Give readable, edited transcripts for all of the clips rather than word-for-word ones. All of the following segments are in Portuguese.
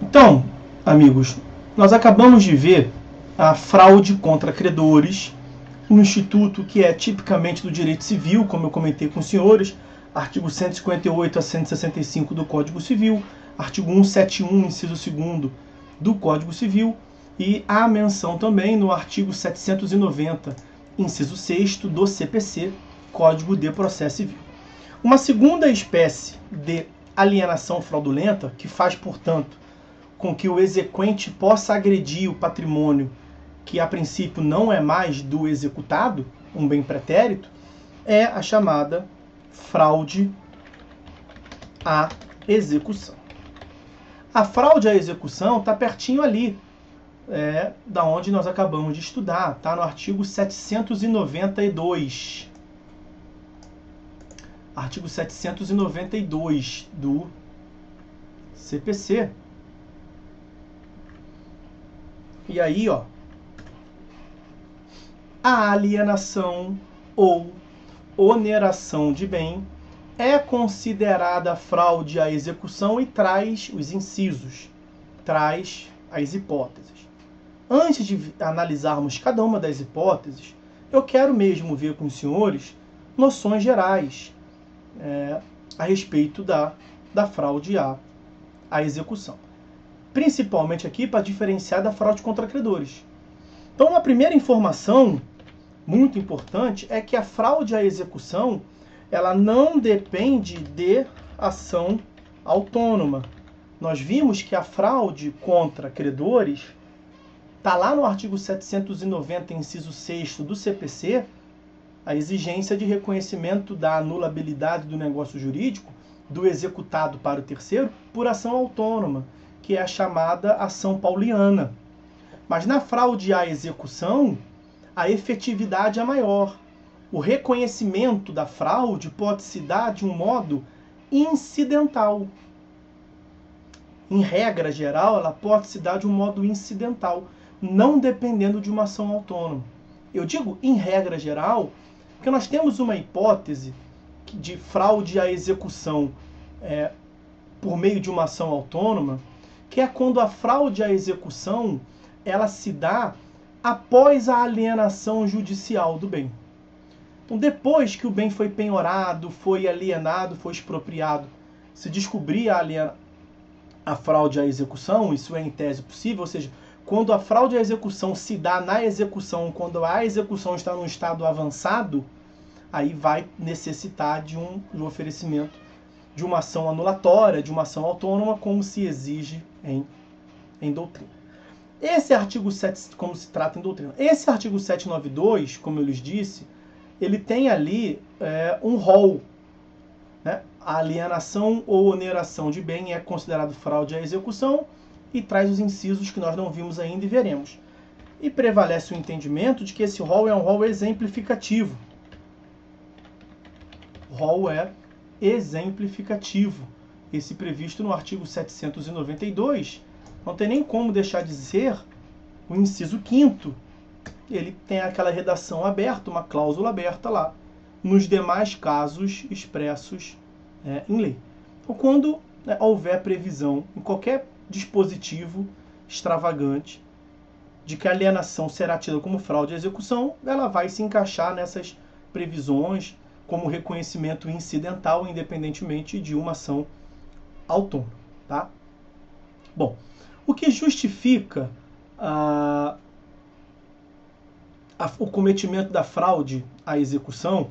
Então, amigos, nós acabamos de ver a fraude contra credores, um instituto que é tipicamente do direito civil, como eu comentei com os senhores, artigo 158 a 165 do Código Civil, artigo 171, inciso 2º do Código Civil, e há menção também no artigo 790, inciso 6º do CPC, Código de Processo Civil. Uma segunda espécie de alienação fraudulenta, que faz, portanto, com que o exequente possa agredir o patrimônio que a princípio não é mais do executado, um bem pretérito, é a chamada fraude à execução. A fraude à execução está pertinho ali, da onde nós acabamos de estudar, está no artigo 792. Artigo 792 do CPC. E aí, ó, a alienação ou oneração de bem é considerada fraude à execução e traz os incisos, traz as hipóteses. Antes de analisarmos cada uma das hipóteses, eu quero mesmo ver com os senhores noções gerais a respeito da fraude à execução. Principalmente aqui para diferenciar da fraude contra credores. Então, a primeira informação muito importante é que a fraude à execução ela não depende de ação autônoma. Nós vimos que a fraude contra credores está lá no artigo 790, inciso 6º do CPC, a exigência de reconhecimento da anulabilidade do negócio jurídico do executado para o terceiro por ação autônoma, que é a chamada ação pauliana. Mas na fraude à execução, a efetividade é maior. O reconhecimento da fraude pode se dar de um modo incidental. Em regra geral, ela pode se dar de um modo incidental, não dependendo de uma ação autônoma. Eu digo em regra geral, porque nós temos uma hipótese de fraude à execução por meio de uma ação autônoma, que é quando a fraude à execução ela se dá após a alienação judicial do bem. Então, depois que o bem foi penhorado, foi alienado, foi expropriado, se descobrir a fraude à execução, isso é em tese possível, ou seja, quando a fraude à execução se dá na execução, quando a execução está num estado avançado, aí vai necessitar de um oferecimento de uma ação anulatória, de uma ação autônoma, como se exige em doutrina. Esse artigo 7, como se trata em doutrina. Esse artigo 792, como eu lhes disse, ele tem ali um rol. Né? A alienação ou oneração de bem é considerado fraude à execução e traz os incisos que nós não vimos ainda e veremos. E prevalece o entendimento de que esse rol é um rol exemplificativo. O rol é exemplificativo. Esse previsto no artigo 792, não tem nem como deixar de ser o inciso 5º. Ele tem aquela redação aberta, uma cláusula aberta lá, nos demais casos expressos em lei. Então, quando houver previsão em qualquer dispositivo extravagante de que a alienação será tida como fraude à execução, ela vai se encaixar nessas previsões como reconhecimento incidental, independentemente de uma ação autônoma. Tá? Bom, o que justifica o cometimento da fraude à execução,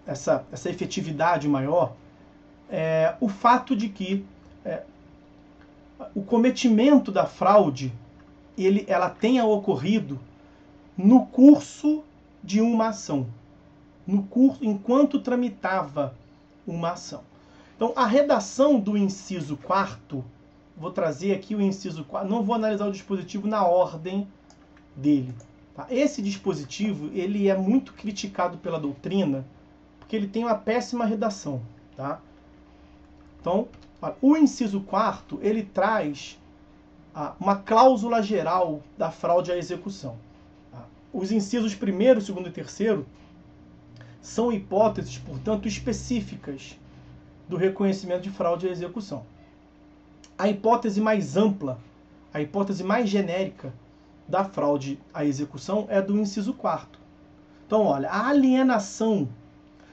essa efetividade maior, é o fato de que o cometimento da fraude ela tenha ocorrido no curso de uma ação, enquanto tramitava uma ação. Então, a redação do inciso 4º, vou trazer aqui o inciso 4º, não vou analisar o dispositivo na ordem dele. Tá? Esse dispositivo ele é muito criticado pela doutrina, porque ele tem uma péssima redação. Tá? Então, o inciso 4º, ele traz uma cláusula geral da fraude à execução. Tá? Os incisos 1º, 2º e 3º são hipóteses, portanto, específicas do reconhecimento de fraude à execução. A hipótese mais ampla, a hipótese mais genérica da fraude à execução é do inciso 4º. Então, olha, a alienação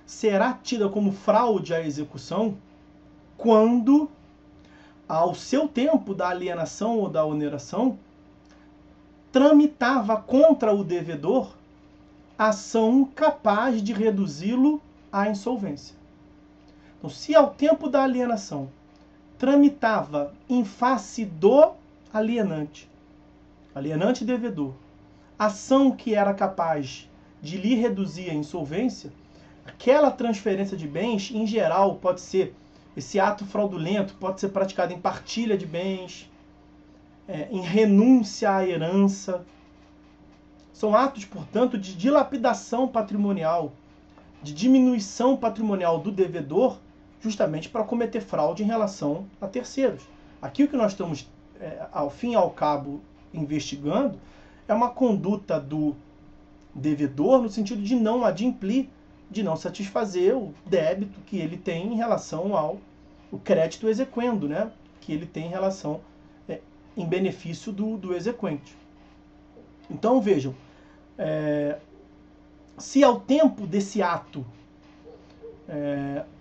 será tida como fraude à execução quando, ao seu tempo da alienação ou da oneração, tramitava contra o devedor ação capaz de reduzi-lo à insolvência. Então, se ao tempo da alienação tramitava em face do alienante devedor, ação que era capaz de lhe reduzir a insolvência, aquela transferência de bens, em geral, pode ser, esse ato fraudulento pode ser praticado em partilha de bens, em renúncia à herança. São atos, portanto, de dilapidação patrimonial, de diminuição patrimonial do devedor, justamente para cometer fraude em relação a terceiros. Aqui o que nós estamos, ao fim e ao cabo, investigando é uma conduta do devedor no sentido de não adimplir, de não satisfazer o débito que ele tem em relação ao o crédito exequendo, né? Que ele tem em relação, em benefício do exequente. Então vejam, se ao tempo desse ato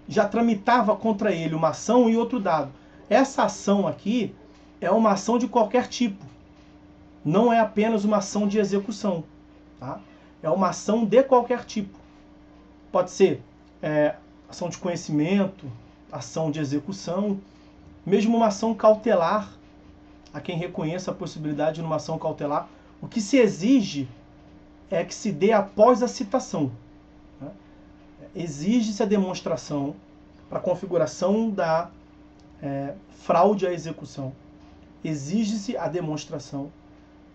já tramitava contra ele uma ação e outro dado, essa ação aqui é uma ação de qualquer tipo, não é apenas uma ação de execução, tá? É uma ação de qualquer tipo. Pode ser ação de conhecimento, ação de execução, mesmo uma ação cautelar, a quem reconheça a possibilidade de uma ação cautelar. O que se exige é que se dê após a citação. Né? Exige-se a demonstração para a configuração da fraude à execução. Exige-se a demonstração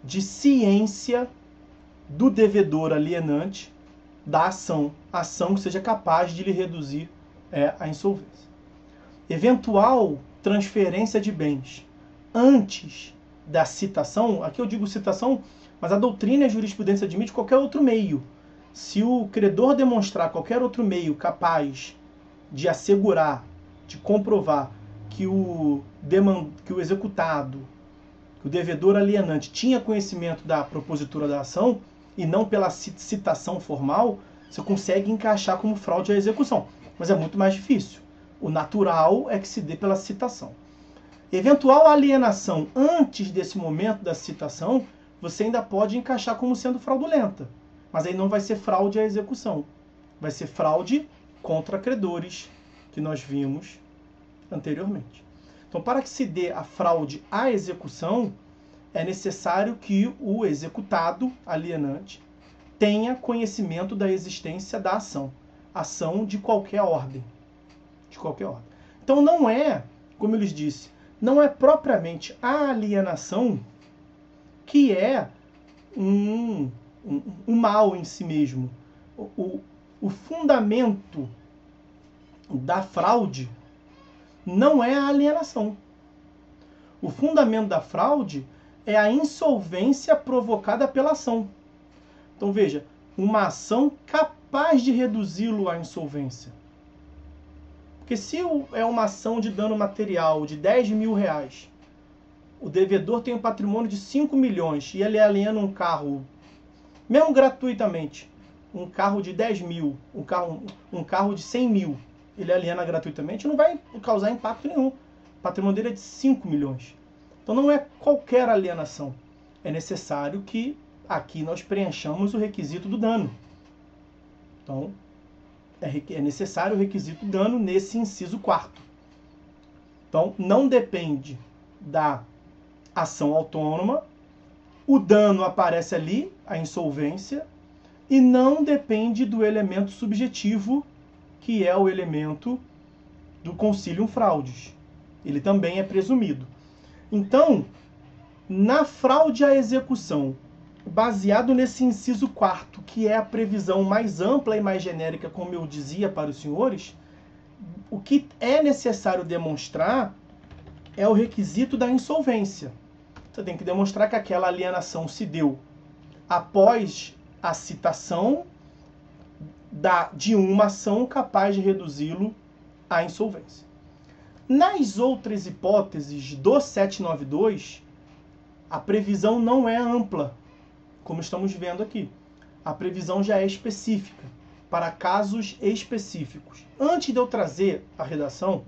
de ciência do devedor alienante da ação que seja capaz de lhe reduzir a insolvência. Eventual transferência de bens antes da citação, aqui eu digo citação, mas a doutrina e a jurisprudência admite qualquer outro meio. Se o credor demonstrar qualquer outro meio capaz de assegurar, de comprovar que o executado, que o devedor alienante tinha conhecimento da propositura da ação, e não pela citação formal, você consegue encaixar como fraude à execução. Mas é muito mais difícil. O natural é que se dê pela citação. Eventual alienação antes desse momento da citação, você ainda pode encaixar como sendo fraudulenta. Mas aí não vai ser fraude à execução. Vai ser fraude contra credores, que nós vimos anteriormente. Então, para que se dê a fraude à execução, é necessário que o executado alienante tenha conhecimento da existência da ação de qualquer ordem. De qualquer ordem. Então não é, como eu lhes disse, não é propriamente a alienação que é um mal em si mesmo. O fundamento da fraude não é a alienação. O fundamento da fraude é a insolvência provocada pela ação. Então veja, uma ação capaz de reduzi-lo à insolvência. Porque se é uma ação de dano material de 10 mil reais, o devedor tem um patrimônio de 5 milhões e ele aliena um carro, mesmo gratuitamente, um carro de 10 mil, um carro de 100 mil, ele aliena gratuitamente, não vai causar impacto nenhum. O patrimônio dele é de 5 milhões. Então não é qualquer alienação. É necessário que aqui nós preenchamos o requisito do dano. Então, é necessário o requisito do dano nesse inciso 4º. Então, não depende da ação autônoma, o dano aparece ali, a insolvência, e não depende do elemento subjetivo, que é o elemento do concilium fraudis. Ele também é presumido. Então, na fraude à execução, baseado nesse inciso 4º, que é a previsão mais ampla e mais genérica, como eu dizia para os senhores, o que é necessário demonstrar é o requisito da insolvência. Você tem que demonstrar que aquela alienação se deu após a citação de uma ação capaz de reduzi-lo à insolvência. Nas outras hipóteses do 792, a previsão não é ampla, como estamos vendo aqui. A previsão já é específica, para casos específicos. Antes de eu trazer a redação,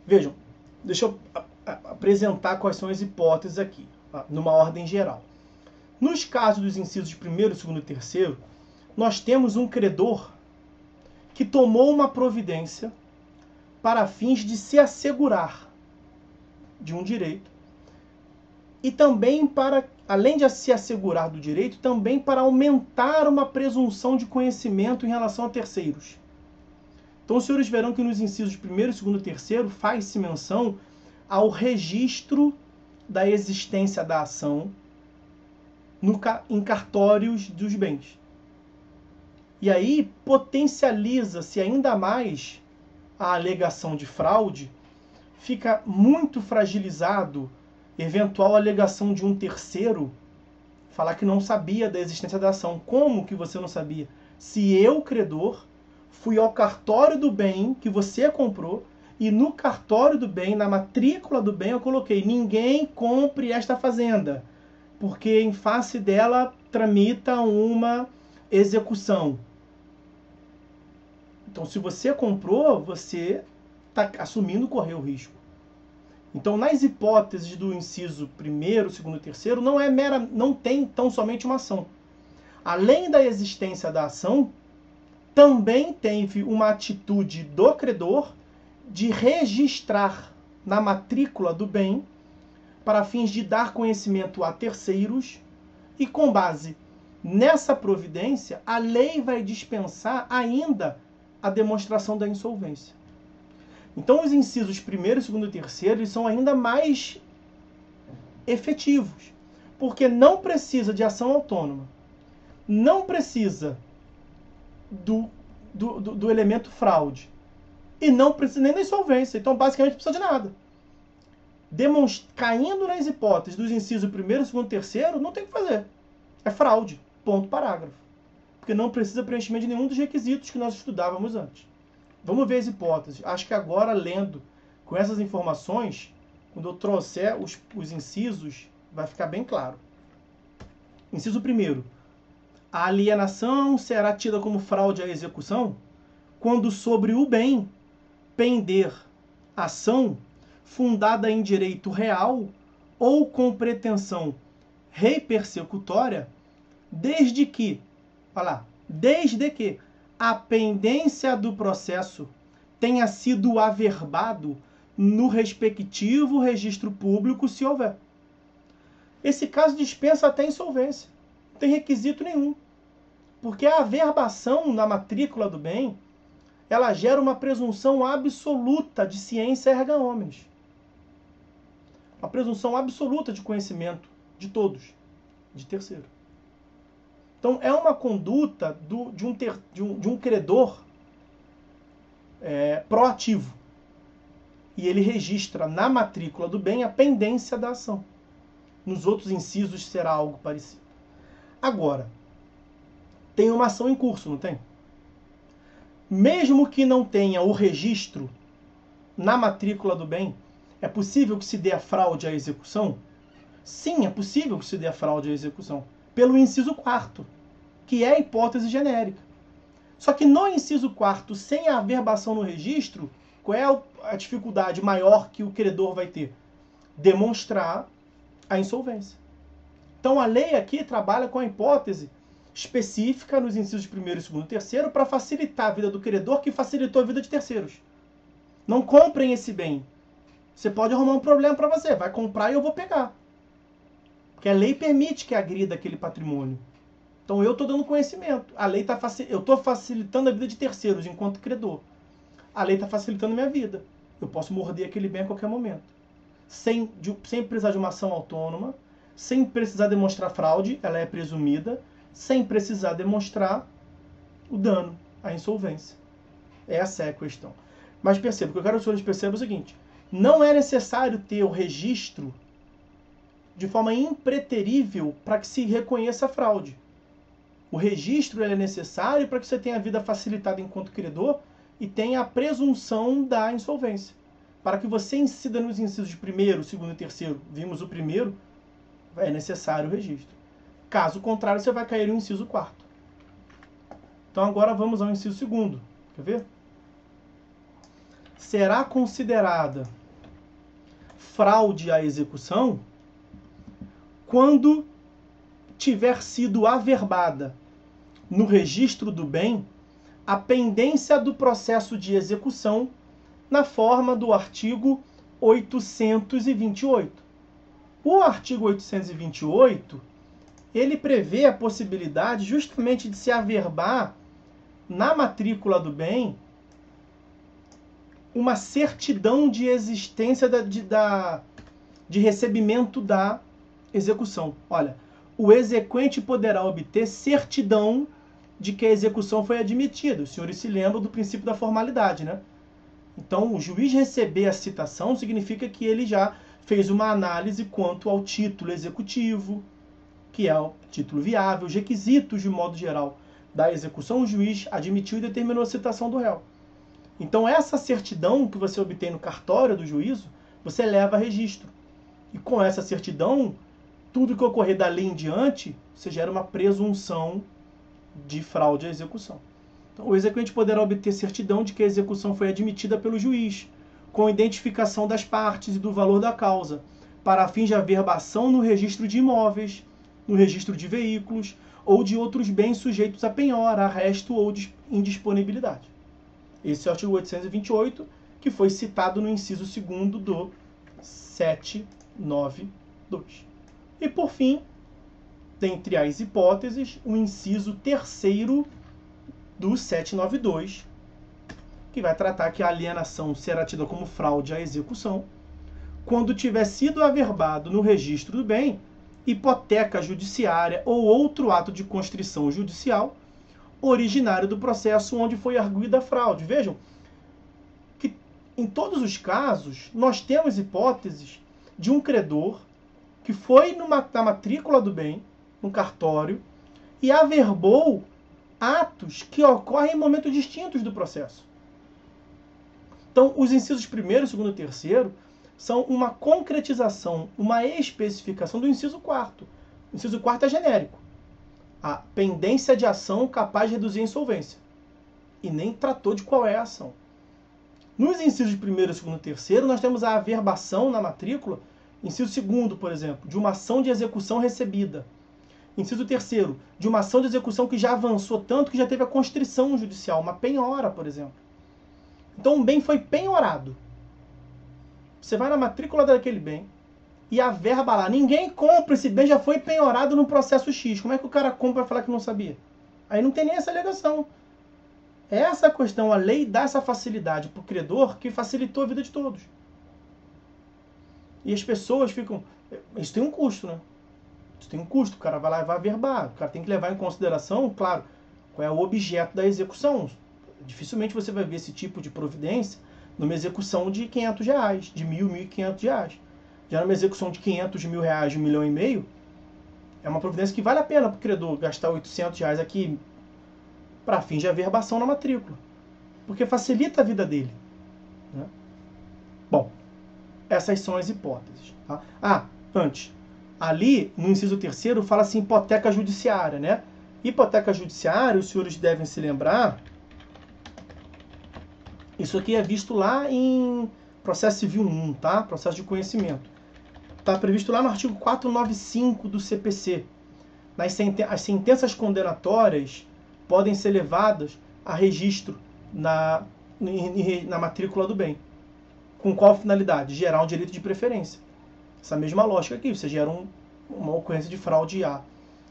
vejam, deixa eu apresentar quais são as hipóteses aqui, numa ordem geral. Nos casos dos incisos 1º, 2º e 3º, nós temos um credor que tomou uma providência para fins de se assegurar de um direito e também para, além de se assegurar do direito, também para aumentar uma presunção de conhecimento em relação a terceiros. Então os senhores verão que nos incisos 1º, 2º e 3º faz-se menção ao registro da existência da ação em cartórios dos bens. E aí potencializa-se ainda mais a alegação de fraude, fica muito fragilizado eventual alegação de um terceiro falar que não sabia da existência da ação. Como que você não sabia? Se eu, credor, fui ao cartório do bem que você comprou e no cartório do bem, na matrícula do bem, eu coloquei: ninguém compre esta fazenda, porque em face dela tramita uma execução. Então, se você comprou, você está assumindo correr o risco. Então, nas hipóteses do inciso 1º, 2º e 3º, não tem tão somente uma ação. Além da existência da ação, também teve uma atitude do credor de registrar na matrícula do bem para fins de dar conhecimento a terceiros, e com base nessa providência, a lei vai dispensar ainda a demonstração da insolvência. Então os incisos 1º, 2º e 3º eles são ainda mais efetivos, porque não precisa de ação autônoma, não precisa do elemento fraude e não precisa nem da insolvência. Então basicamente não precisa de nada. Caindo nas hipóteses dos incisos 1º, 2º e 3º, não tem o que fazer. É fraude. Ponto, parágrafo. Porque não precisa preenchimento de nenhum dos requisitos que nós estudávamos antes. Vamos ver as hipóteses. Acho que agora, lendo com essas informações, quando eu trouxer os incisos, vai ficar bem claro. Inciso 1º. A alienação será tida como fraude à execução quando sobre o bem pender ação fundada em direito real ou com pretensão reipersecutória, desde que a pendência do processo tenha sido averbado no respectivo registro público, se houver. Esse caso dispensa até insolvência. Não tem requisito nenhum. Porque a averbação na matrícula do bem, ela gera uma presunção absoluta de ciência erga omnes. Uma presunção absoluta de conhecimento de todos, de terceiro. Então, é uma conduta de um credor proativo. E ele registra na matrícula do bem a pendência da ação. Nos outros incisos será algo parecido. Agora, tem uma ação em curso, não tem? Mesmo que não tenha o registro na matrícula do bem, é possível que se dê a fraude à execução? Sim, é possível que se dê a fraude à execução. Pelo inciso 4º, que é a hipótese genérica. Só que no inciso 4º, sem a averbação no registro, qual é a dificuldade maior que o credor vai ter? Demonstrar a insolvência. Então a lei aqui trabalha com a hipótese específica nos incisos 1º, 2º e 3º para facilitar a vida do credor que facilitou a vida de terceiros. Não comprem esse bem. Você pode arrumar um problema para você. Vai comprar e eu vou pegar. Porque a lei permite que agrida aquele patrimônio. Então eu estou dando conhecimento. A lei eu estou facilitando a vida de terceiros enquanto credor. A lei está facilitando a minha vida. Eu posso morder aquele bem a qualquer momento. Sem precisar de uma ação autônoma, sem precisar demonstrar fraude, ela é presumida, sem precisar demonstrar o dano, a insolvência. Essa é a questão. Mas perceba, o que eu quero que os senhores percebam é o seguinte: não é necessário ter o registro de forma impreterível para que se reconheça a fraude. O registro é necessário para que você tenha a vida facilitada enquanto credor e tenha a presunção da insolvência. para que você incida nos incisos primeiro, segundo e terceiro, vimos o primeiro, é necessário o registro. Caso contrário, você vai cair no inciso quarto. Então agora vamos ao inciso segundo. Quer ver? Será considerada fraude à execução quando tiver sido averbada no registro do bem a pendência do processo de execução na forma do artigo 828. O artigo 828, ele prevê a possibilidade justamente de se averbar na matrícula do bem uma certidão de existência de recebimento da execução. Olha, o exequente poderá obter certidão de que a execução foi admitida. Os senhores se lembram do princípio da formalidade, né? Então, o juiz receber a citação significa que ele já fez uma análise quanto ao título executivo, que é o título viável, os requisitos, de modo geral, da execução. O juiz admitiu e determinou a citação do réu. Então, essa certidão que você obtém no cartório do juízo, você leva a registro. E com essa certidão, tudo que ocorrer dali em diante, você gera uma presunção de fraude à execução. Então, o exequente poderá obter certidão de que a execução foi admitida pelo juiz, com identificação das partes e do valor da causa, para fins de averbação no registro de imóveis, no registro de veículos ou de outros bens sujeitos a penhora, arresto ou indisponibilidade. Esse é o artigo 828, que foi citado no inciso 2º do 792. E, por fim, dentre as hipóteses, o inciso 3º do 792, que vai tratar que a alienação será tida como fraude à execução quando tiver sido averbado no registro do bem hipoteca judiciária ou outro ato de constrição judicial originário do processo onde foi arguida a fraude. Vejam que, em todos os casos, nós temos hipóteses de um credor que foi na matrícula do bem, no cartório, e averbou atos que ocorrem em momentos distintos do processo. Então, os incisos 1º, 2º e 3º são uma concretização, uma especificação do inciso 4º. O inciso 4º é genérico. A pendência de ação capaz de reduzir a insolvência. E nem tratou de qual é a ação. Nos incisos 1º, 2º e 3º, nós temos a averbação na matrícula. Inciso 2º, por exemplo, de uma ação de execução recebida. Inciso 3º, de uma ação de execução que já avançou tanto que já teve a constrição judicial, uma penhora, por exemplo. Então, um bem foi penhorado. Você vai na matrícula daquele bem e averba lá. Ninguém compra, esse bem já foi penhorado no processo X. Como é que o cara compra e falar que não sabia? Aí não tem nem essa alegação. Essa questão, a lei dá essa facilidade para o credor que facilitou a vida de todos. E as pessoas ficam... Isso tem um custo, né? Isso tem um custo. O cara vai lá e vai averbar. O cara tem que levar em consideração, claro, qual é o objeto da execução. Dificilmente você vai ver esse tipo de providência numa execução de R$500, de R$1.000, R$1.500. Já numa execução de R$500 mil, de R$1,5 milhão, é uma providência que vale a pena para o credor gastar R$800 aqui para fins de averbação na matrícula. Porque facilita a vida dele. Né? Bom, essas são as hipóteses. Tá? Antes, ali no inciso 3º fala assim, hipoteca judiciária. Né? Hipoteca judiciária, os senhores devem se lembrar, isso aqui é visto lá em processo civil 1, tá? Processo de conhecimento. Está previsto lá no artigo 495 do CPC. As sentenças condenatórias podem ser levadas a registro na matrícula do bem. Com qual finalidade? Gerar um direito de preferência. Essa mesma lógica aqui, você gera uma ocorrência de fraude à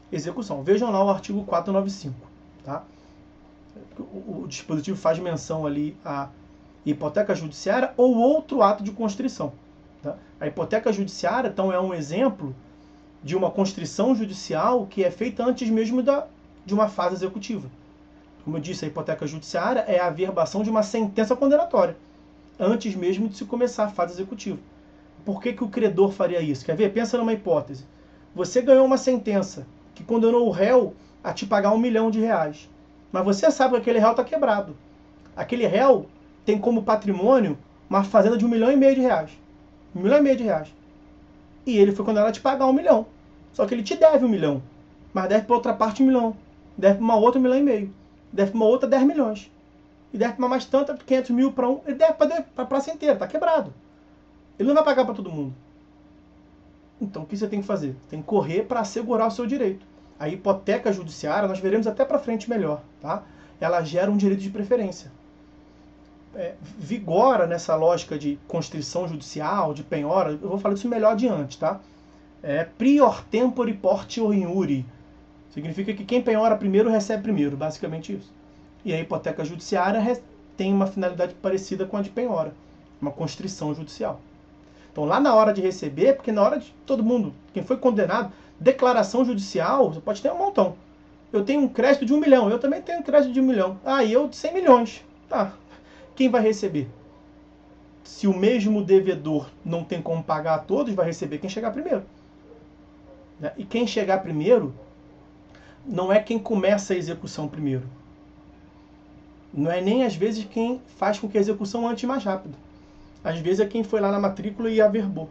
execução. Vejam lá o artigo 495. Tá? O dispositivo faz menção ali à hipoteca judiciária ou outro ato de constrição. Tá? A hipoteca judiciária, então, é um exemplo de uma constrição judicial que é feita antes mesmo de uma fase executiva. Como eu disse, a hipoteca judiciária é a averbação de uma sentença condenatória, antes mesmo de se começar a fase executiva. Por que o credor faria isso? Quer ver? Pensa numa hipótese. Você ganhou uma sentença que condenou o réu a te pagar R$1 milhão. Mas você sabe que aquele réu está quebrado. Aquele réu tem como patrimônio uma fazenda de R$1,5 milhão de reais. R$1,5 milhão de reais. E ele foi condenado a te pagar R$1 milhão. Só que ele te deve R$1 milhão. Mas deve para outra parte R$1 milhão. Deve para uma outra R$1,5 milhão. Deve para uma outra 10 milhões. E deve para mais tanta, 500 mil para um. Ele deve para a praça inteira. Está quebrado. Ele não vai pagar para todo mundo. Então o que você tem que fazer? Tem que correr para assegurar o seu direito. A hipoteca judiciária, nós veremos até para frente melhor, tá? Ela gera um direito de preferência. Vigora nessa lógica de constrição judicial, de penhora, eu vou falar disso melhor adiante, tá? Prior tempore portio iure. Significa que quem penhora primeiro recebe primeiro, basicamente isso. E a hipoteca judiciária tem uma finalidade parecida com a de penhora, uma constrição judicial. Então lá na hora de receber, porque na hora de todo mundo, quem foi condenado, declaração judicial, você pode ter um montão. Eu tenho um crédito de 1 milhão, eu também tenho um crédito de 1 milhão. E eu de 100 milhões. Tá. Quem vai receber? Se o mesmo devedor não tem como pagar a todos, vai receber quem chegar primeiro. E quem chegar primeiro não é quem começa a execução primeiro. Não é nem às vezes quem faz com que a execução ande mais rápido. Às vezes é quem foi lá na matrícula e averbou.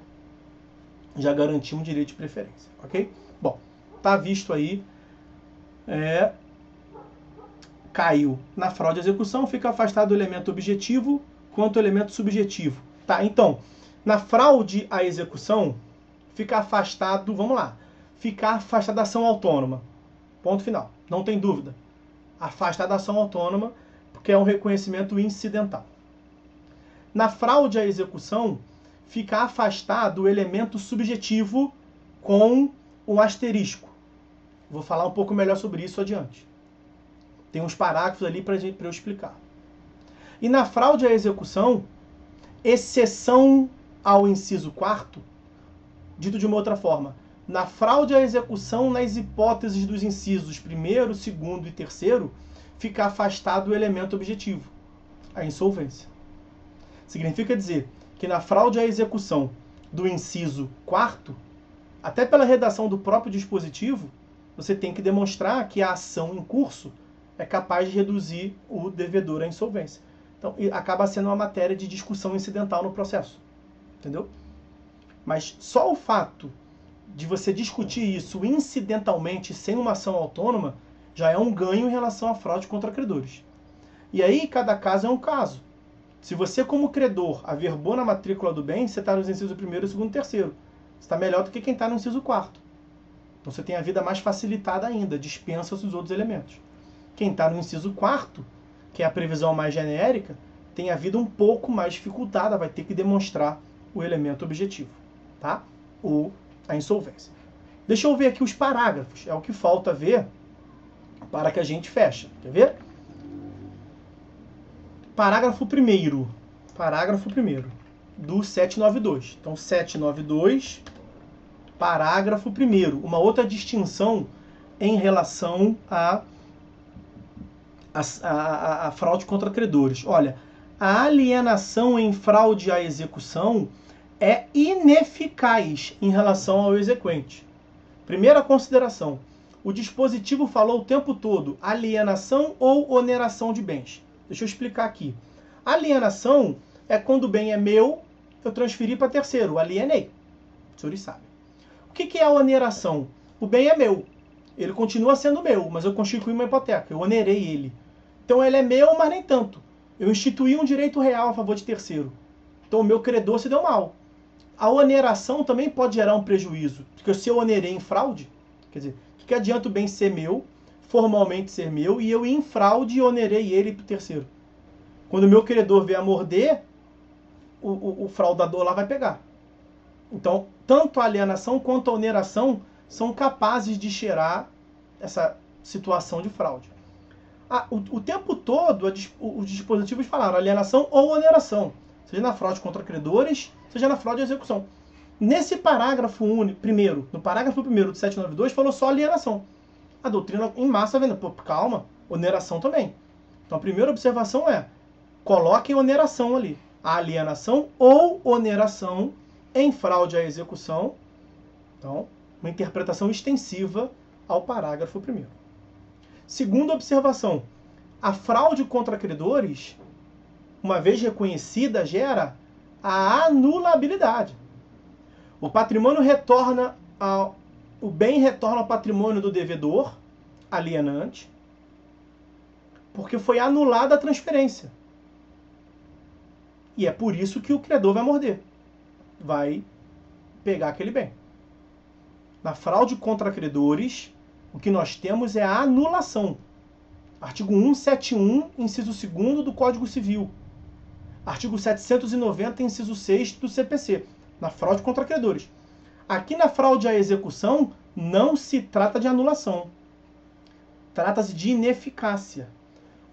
Já garantiu um direito de preferência, ok? Bom, tá visto aí. Caiu na fraude à execução, fica afastado do elemento objetivo quanto ao elemento subjetivo. Tá, então, na fraude à execução, fica afastado, vamos lá, fica afastado da ação autônoma. Ponto final, não tem dúvida. Afastado da ação autônoma, porque é um reconhecimento incidental. Na fraude à execução, fica afastado o elemento subjetivo com um asterisco. Vou falar um pouco melhor sobre isso adiante. Tem uns parágrafos ali para eu explicar. E na fraude à execução, exceção ao inciso 4º, dito de uma outra forma, na fraude à execução, nas hipóteses dos incisos 1º, 2º e 3º, fica afastado o elemento objetivo, a insolvência. Significa dizer que na fraude à execução do inciso 4º, até pela redação do próprio dispositivo, você tem que demonstrar que a ação em curso é capaz de reduzir o devedor à insolvência. Então, acaba sendo uma matéria de discussão incidental no processo. Entendeu? Mas só o fato de você discutir isso incidentalmente, sem uma ação autônoma, já é um ganho em relação à fraude contra credores. E aí, cada caso é um caso. Se você, como credor, averbou na matrícula do bem, você está nos incisos 1º, 2º e 3º. Você está melhor do que quem está no inciso 4º. Então você tem a vida mais facilitada ainda, dispensa os outros elementos. Quem está no inciso 4º, que é a previsão mais genérica, tem a vida um pouco mais dificultada, vai ter que demonstrar o elemento objetivo, tá? Ou a insolvência. Deixa eu ver aqui os parágrafos, é o que falta ver para que a gente feche. Quer ver? Parágrafo 1º. Parágrafo 1º do 792. Então, 792, parágrafo 1º. Uma outra distinção em relação a fraude contra credores. Olha, a alienação em fraude à execução é ineficaz em relação ao exequente. Primeira consideração. O dispositivo falou o tempo todo alienação ou oneração de bens. Deixa eu explicar aqui. Alienação é quando o bem é meu, eu transferi para terceiro, alienei. Os senhores sabem. O que é a oneração? O bem é meu. Ele continua sendo meu, mas eu constituí uma hipoteca, eu onerei ele. Então ele é meu, mas nem tanto. Eu instituí um direito real a favor de terceiro. Então o meu credor se deu mal. A oneração também pode gerar um prejuízo, porque se eu onerei em fraude, quer dizer, o que adianta o bem ser meu, formalmente ser meu, e eu em fraude onerei ele para o terceiro? Quando o meu credor vier a morder, o fraudador lá vai pegar. Então, tanto a alienação quanto a oneração são capazes de gerar essa situação de fraude. O tempo todo, os dispositivos falaram alienação ou oneração, seja na fraude contra credores, seja na fraude à execução. Nesse parágrafo primeiro, no parágrafo 1º do 792, falou só alienação. A doutrina em massa vendo, pô, calma, oneração também. Então a primeira observação é, coloquem oneração ali. A alienação ou oneração em fraude à execução. Então, uma interpretação extensiva ao parágrafo 1º. Segunda observação, a fraude contra credores, uma vez reconhecida, gera a anulabilidade. O patrimônio retorna o bem retorna ao patrimônio do devedor alienante, porque foi anulada a transferência. E é por isso que o credor vai morder. Vai pegar aquele bem. Na fraude contra credores, o que nós temos é a anulação. Artigo 171, inciso 2º do Código Civil. Artigo 790, inciso 6º do CPC. Na fraude contra credores. Aqui na fraude à execução, não se trata de anulação. Trata-se de ineficácia.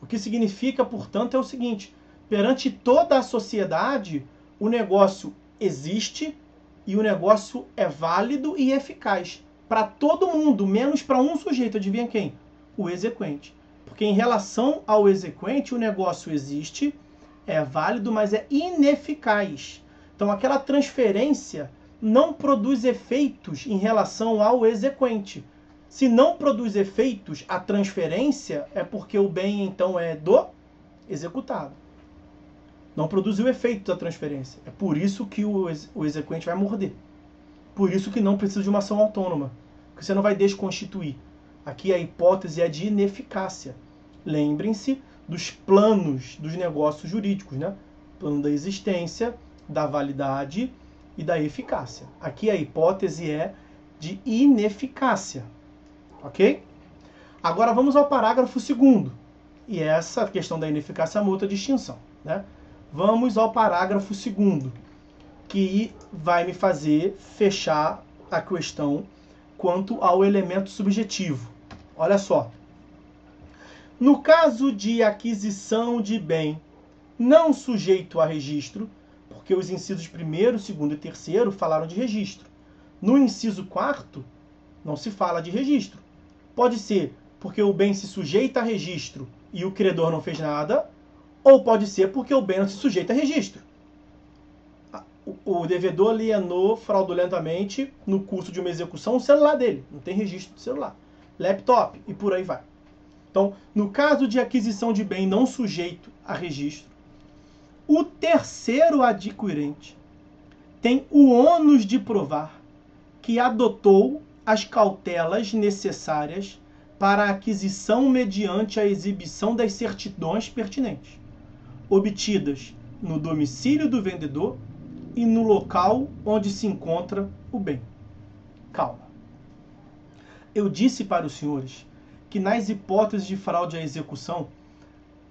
O que significa, portanto, é o seguinte: perante toda a sociedade, o negócio existe e o negócio é válido e eficaz. Para todo mundo, menos para um sujeito. Adivinha quem? O exequente. Porque em relação ao exequente, o negócio existe, é válido, mas é ineficaz. Então aquela transferência não produz efeitos em relação ao exequente. Se não produz efeitos a transferência, é porque o bem então é do executado. Não produz o efeito da transferência. É por isso que o exequente vai morder. Por isso que não precisa de uma ação autônoma. Porque você não vai desconstituir. Aqui a hipótese é de ineficácia. Lembrem-se dos planos dos negócios jurídicos, né? Plano da existência, da validade e da eficácia. Aqui a hipótese é de ineficácia. Ok? Agora vamos ao parágrafo 2º. E essa questão da ineficácia é uma outra distinção, né? Vamos ao parágrafo 2º, que vai me fazer fechar a questão quanto ao elemento subjetivo. Olha só. No caso de aquisição de bem não sujeito a registro, porque os incisos 1º, 2º e 3º falaram de registro. No inciso 4º, não se fala de registro. Pode ser porque o bem se sujeita a registro e o credor não fez nada, ou pode ser porque o bem não se sujeita a registro. O devedor alienou fraudulentamente, no curso de uma execução, o celular dele. Não tem registro de celular. Laptop e por aí vai. Então, no caso de aquisição de bem não sujeito a registro, o terceiro adquirente tem o ônus de provar que adotou as cautelas necessárias para a aquisição mediante a exibição das certidões pertinentes, obtidas no domicílio do vendedor e no local onde se encontra o bem. Calma. Eu disse para os senhores que nas hipóteses de fraude à execução,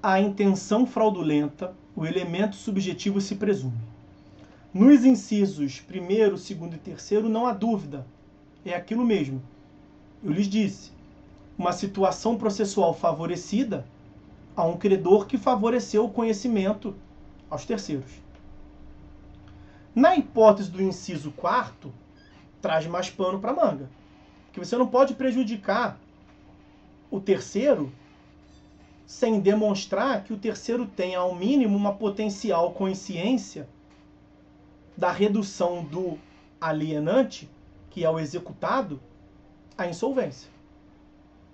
a intenção fraudulenta, o elemento subjetivo se presume. Nos incisos 1º, 2º e 3º não há dúvida. É aquilo mesmo. Eu lhes disse. Uma situação processual favorecida a um credor que favoreceu o conhecimento aos terceiros. Na hipótese do inciso 4º, traz mais pano para manga. Porque você não pode prejudicar o terceiro sem demonstrar que o terceiro tem, ao mínimo, uma potencial consciência da redução do alienante, que é o executado, à insolvência.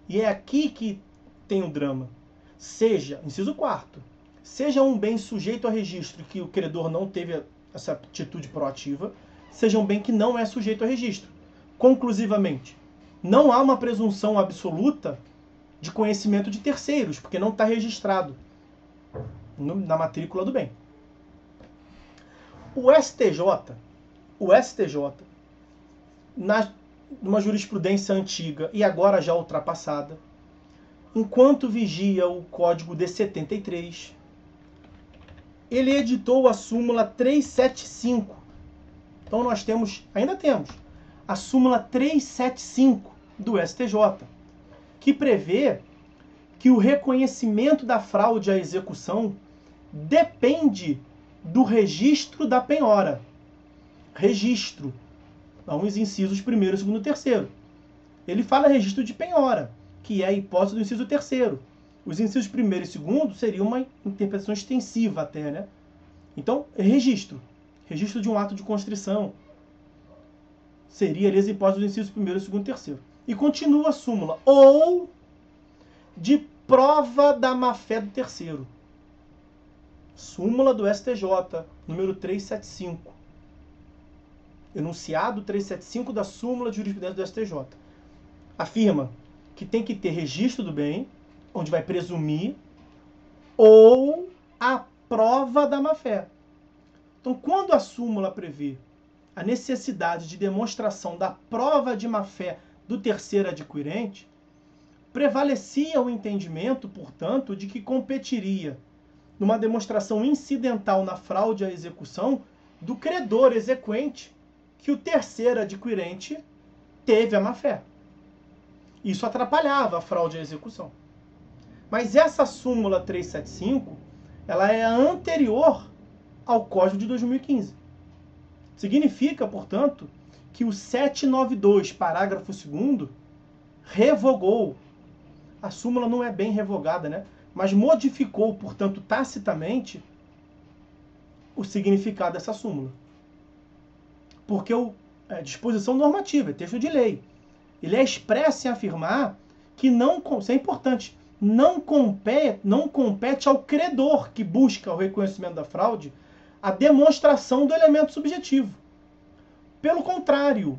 E é aqui que tem o drama. Seja, inciso 4º, seja um bem sujeito a registro que o credor não teve essa atitude proativa, seja um bem que não é sujeito a registro. Conclusivamente, não há uma presunção absoluta de conhecimento de terceiros, porque não está registrado na matrícula do bem. O STJ, numa jurisprudência antiga e agora já ultrapassada, enquanto vigia o Código de 73, ele editou a súmula 375. Então nós ainda temos a súmula 375 do STJ, que prevê que o reconhecimento da fraude à execução depende do registro da penhora. Registro. Então, os incisos 1º, 2º e 3º. Ele fala registro de penhora, que é a hipótese do inciso 3º. Os incisos 1º e 2º seria uma interpretação extensiva até, né? Então, registro. Registro de um ato de constrição. Seria ali as hipóteses do inciso 1º, 2º e 3º. E continua a súmula. Ou de prova da má-fé do terceiro. Súmula do STJ, número 375. Enunciado 375 da súmula de jurisprudência do STJ. Afirma que tem que ter registro do bem, onde vai presumir, ou a prova da má-fé. Então, quando a súmula prevê a necessidade de demonstração da prova de má-fé do terceiro adquirente, prevalecia o entendimento, portanto, de que competiria numa demonstração incidental na fraude à execução do credor exequente que o terceiro adquirente teve a má-fé. Isso atrapalhava a fraude à execução. Mas essa súmula 375, ela é anterior ao Código de 2015. Significa, portanto, que o 792, parágrafo 2º, revogou. A súmula não é bem revogada, né? Mas modificou, portanto, tacitamente, o significado dessa súmula. Porque a disposição normativa, é texto de lei. Ele é expresso em afirmar que não, isso é importante, não compete ao credor que busca o reconhecimento da fraude a demonstração do elemento subjetivo. Pelo contrário,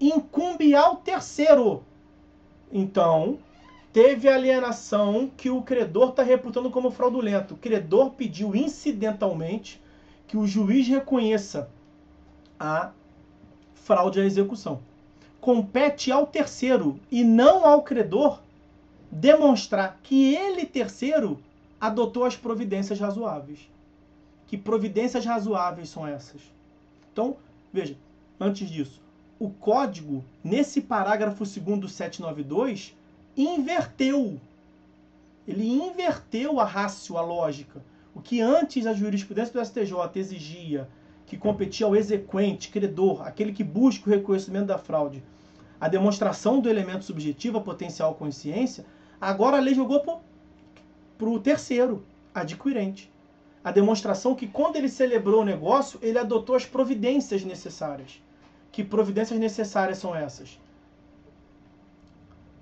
incumbe ao terceiro. Então, teve alienação que o credor está reputando como fraudulento. O credor pediu incidentalmente que o juiz reconheça a fraude à execução. Compete ao terceiro e não ao credor demonstrar que ele, terceiro, adotou as providências razoáveis. Que providências razoáveis são essas? Então, veja, antes disso, o Código, nesse parágrafo 2º do 792, inverteu. Ele inverteu a ratio, a lógica. O que antes a jurisprudência do STJ exigia que competia ao exequente, credor, aquele que busca o reconhecimento da fraude, a demonstração do elemento subjetivo, a potencial consciência, agora a lei jogou para o terceiro, adquirente. A demonstração que quando ele celebrou o negócio, ele adotou as providências necessárias. Que providências necessárias são essas?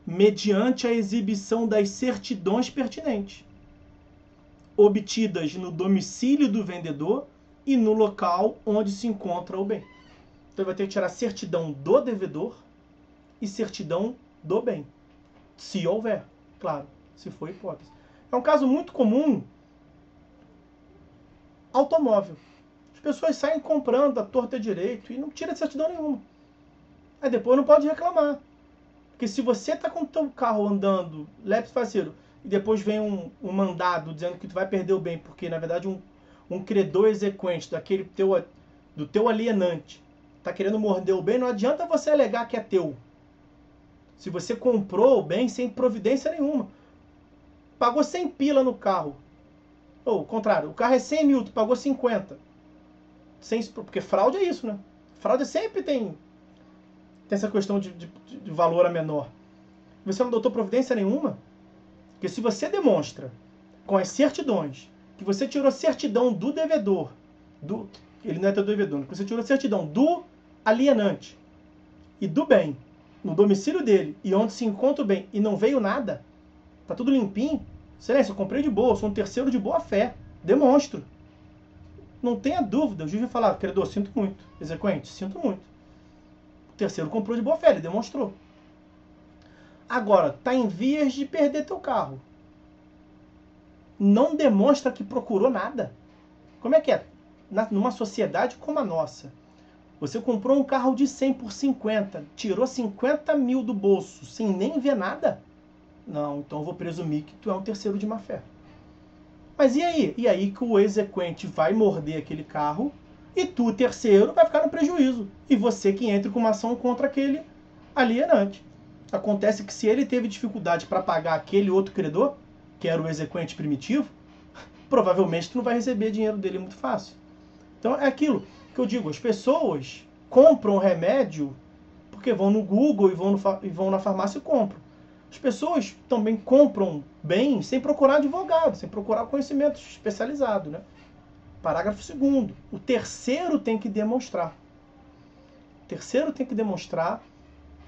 Mediante a exibição das certidões pertinentes, obtidas no domicílio do vendedor e no local onde se encontra o bem. Então, ele vai ter que tirar certidão do devedor e certidão do bem. Se houver, claro, se for hipótese. É um caso muito comum, automóvel. As pessoas saem comprando a torta e direito e não tira certidão nenhuma. Aí depois não pode reclamar. Porque se você está com o teu carro andando, lepse faceiro, e depois vem um mandado dizendo que tu vai perder o bem, porque na verdade um credor exequente do teu alienante está querendo morder o bem, não adianta você alegar que é teu. Se você comprou o bem sem providência nenhuma, pagou 100 pila no carro, ou o contrário, o carro é 100 mil, tu pagou 50. Porque fraude é isso, né? Fraude sempre tem essa questão de valor a menor. Você não adotou providência nenhuma? Porque se você demonstra com as certidões que você tirou certidão do devedor, ele não é teu devedor, que você tirou certidão do alienante e do bem, no domicílio dele e onde se encontra o bem e não veio nada, tá tudo limpinho, excelência, eu comprei de boa, eu sou um terceiro de boa fé, demonstro. Não tenha dúvida, o juiz vai falar, credor, sinto muito, exequente, sinto muito. O terceiro comprou de boa fé, ele demonstrou. Agora, está em vias de perder teu carro. Não demonstra que procurou nada. Como é que é? Numa sociedade como a nossa, você comprou um carro de 100 por 50, tirou 50 mil do bolso sem nem ver nada? Não, então eu vou presumir que tu é um terceiro de má fé. Mas e aí? E aí que o exequente vai morder aquele carro e tu, terceiro, vai ficar no prejuízo. E você que entra com uma ação contra aquele alienante. Acontece que se ele teve dificuldade para pagar aquele outro credor, que era o exequente primitivo, provavelmente tu não vai receber dinheiro dele muito fácil. Então é aquilo que eu digo, as pessoas compram remédio porque vão no Google e vão na farmácia e compram. As pessoas também compram bem sem procurar advogado, sem procurar conhecimento especializado, né? Parágrafo 2º. O terceiro tem que demonstrar. O terceiro tem que demonstrar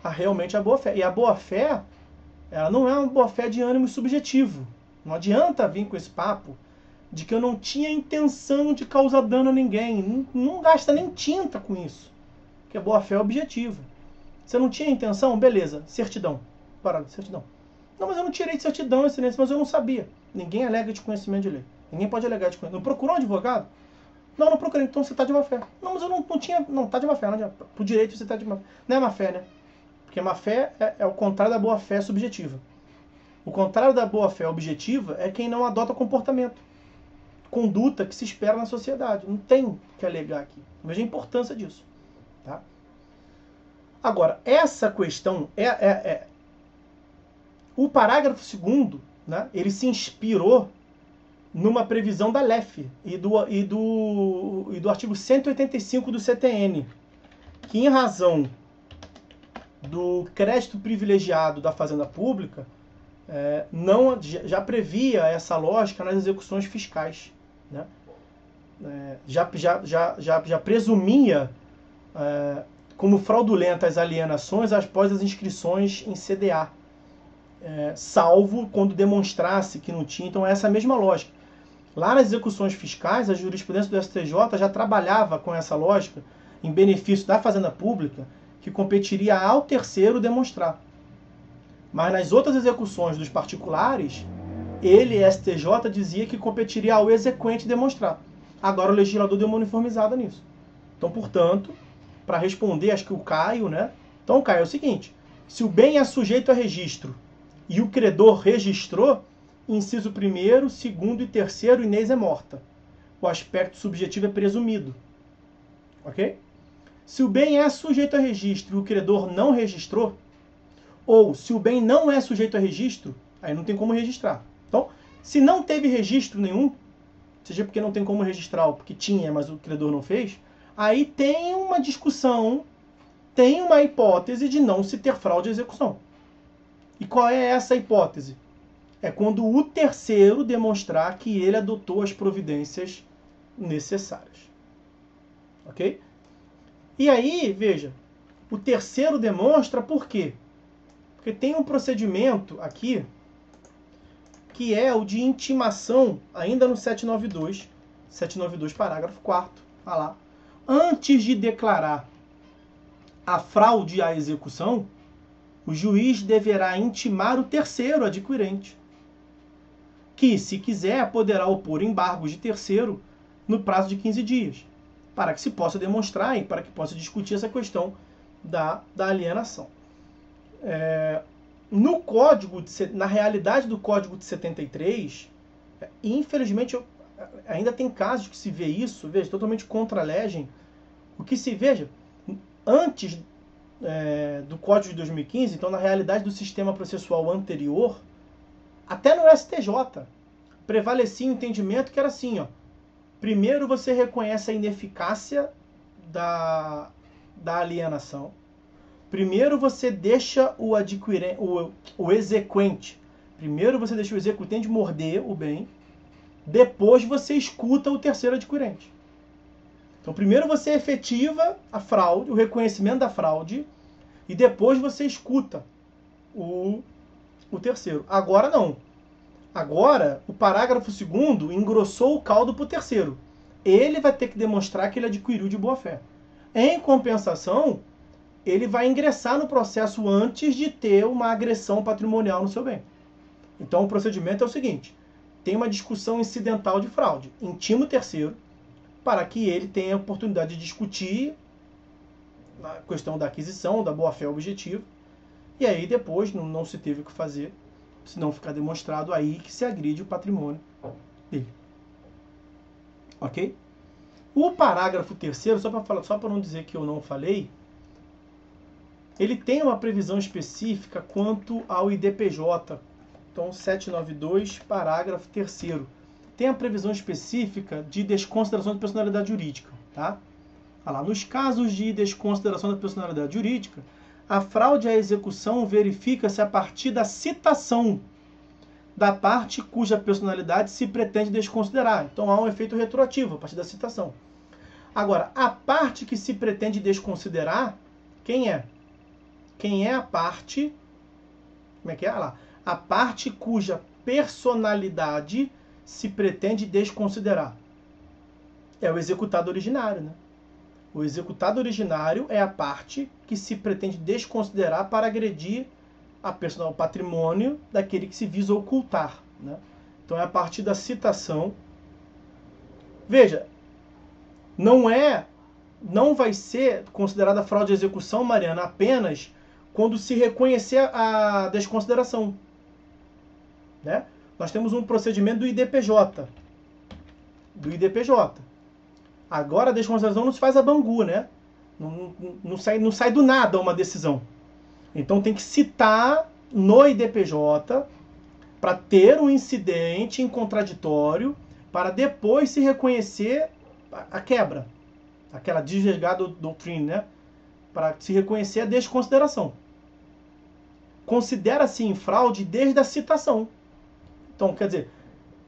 realmente a boa-fé. E a boa-fé, ela não é uma boa-fé de ânimo subjetivo. Não adianta vir com esse papo de que eu não tinha intenção de causar dano a ninguém. Não gasta nem tinta com isso. Porque a boa-fé é objetiva. Você não tinha intenção? Beleza, certidão. Parada, certidão. Não, mas eu não tirei de certidão, excelência, mas eu não sabia. Ninguém alega de conhecimento de lei. Ninguém pode alegar de conhecimento. Não procurou um advogado? Não procurei, então você está de má-fé. Não, mas eu não tinha... Não, está de má-fé. Por direito você está de má-fé. Não é má-fé, né? Porque má-fé é o contrário da boa-fé subjetiva. O contrário da boa-fé objetiva é quem não adota comportamento. Conduta que se espera na sociedade. Não tem que alegar aqui. Veja a importância disso. Tá? Agora, essa questão o parágrafo 2º, né, ele se inspirou numa previsão da LEF e do artigo 185 do CTN, que em razão do crédito privilegiado da Fazenda Pública, já previa essa lógica nas execuções fiscais. Né? Já presumia como fraudulentas as alienações após as inscrições em CDA, salvo quando demonstrasse que não tinha. Então é essa mesma lógica. Lá nas execuções fiscais, a jurisprudência do STJ já trabalhava com essa lógica em benefício da Fazenda Pública, que competiria ao terceiro demonstrar. Mas nas outras execuções dos particulares, STJ, dizia que competiria ao exequente demonstrar. Agora o legislador deu uma uniformizada nisso. Então, portanto, para responder, acho que o Caio, né? Então, Caio, é o seguinte: se o bem é sujeito a registro e o credor registrou, inciso 1º, 2º e 3º, Inês é morta. O aspecto subjetivo é presumido. Ok? Se o bem é sujeito a registro e o credor não registrou, ou se o bem não é sujeito a registro, aí não tem como registrar. Então, se não teve registro nenhum, seja porque não tem como registrar ou porque tinha, mas o credor não fez, aí tem uma discussão, tem uma hipótese de não se ter fraude à execução. E qual é essa hipótese? É quando o terceiro demonstrar que ele adotou as providências necessárias. Ok? E aí, veja, o terceiro demonstra por quê? Porque tem um procedimento aqui que é o de intimação, ainda no 792 parágrafo 4º, tá lá. Antes de declarar a fraude à execução, o juiz deverá intimar o terceiro adquirente, que, se quiser, poderá opor embargos de terceiro no prazo de 15 dias, para que se possa demonstrar e para que possa discutir essa questão da alienação. Na realidade do Código de 73, infelizmente, ainda tem casos que se vê isso, veja, totalmente contra a legem. O que se veja, antes do Código de 2015, então na realidade do sistema processual anterior, até no STJ, prevalecia o entendimento que era assim, ó, primeiro você reconhece a ineficácia da alienação, primeiro você deixa o exequente, primeiro você deixa o executante morder o bem, depois você escuta o terceiro adquirente. Então primeiro você efetiva a fraude, o reconhecimento da fraude, e depois você escuta o terceiro. Agora não. Agora, o parágrafo 2º engrossou o caldo para o terceiro. Ele vai ter que demonstrar que ele adquiriu de boa fé. Em compensação, ele vai ingressar no processo antes de ter uma agressão patrimonial no seu bem. Então o procedimento é o seguinte: tem uma discussão incidental de fraude. Intima o terceiro para que ele tenha a oportunidade de discutir a questão da aquisição, da boa fé objetiva. E aí depois não se teve o que fazer, se não ficar demonstrado, aí que se agride o patrimônio dele. Ok? O parágrafo 3º, só para não dizer que eu não falei, ele tem uma previsão específica quanto ao IDPJ. Então, 792, parágrafo 3º. Tem a previsão específica de desconsideração da personalidade jurídica. Tá? Olha lá, nos casos de desconsideração da personalidade jurídica, a fraude à execução verifica-se a partir da citação da parte cuja personalidade se pretende desconsiderar. Então há um efeito retroativo a partir da citação. Agora, a parte que se pretende desconsiderar, quem é? Quem é a parte... Como é que é? Olha lá. A parte cuja personalidade se pretende desconsiderar? É o executado originário, né? O executado originário é a parte que se pretende desconsiderar para agredir o patrimônio daquele que se visa ocultar, né? Então é a partir da citação. Veja, não vai ser considerada fraude de execução, Mariana, apenas quando se reconhecer a desconsideração, né? Nós temos um procedimento do IDPJ. Agora a desconsideração não se faz a bangu, né? Não sai do nada uma decisão. Então tem que citar no IDPJ para ter um incidente em contraditório, para depois se reconhecer a quebra, aquela desregada doutrine, né? Para se reconhecer a desconsideração. Considera-se em fraude desde a citação. Então, quer dizer,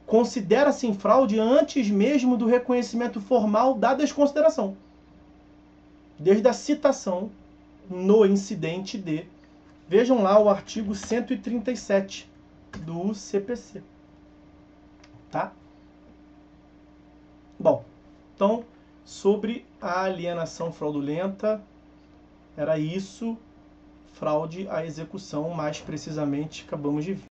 considera-se em fraude antes mesmo do reconhecimento formal da desconsideração. Desde a citação no incidente de... Vejam lá o artigo 137 do CPC. Tá? Bom, então, sobre a alienação fraudulenta, era isso. Fraude à execução, mais precisamente, acabamos de ver.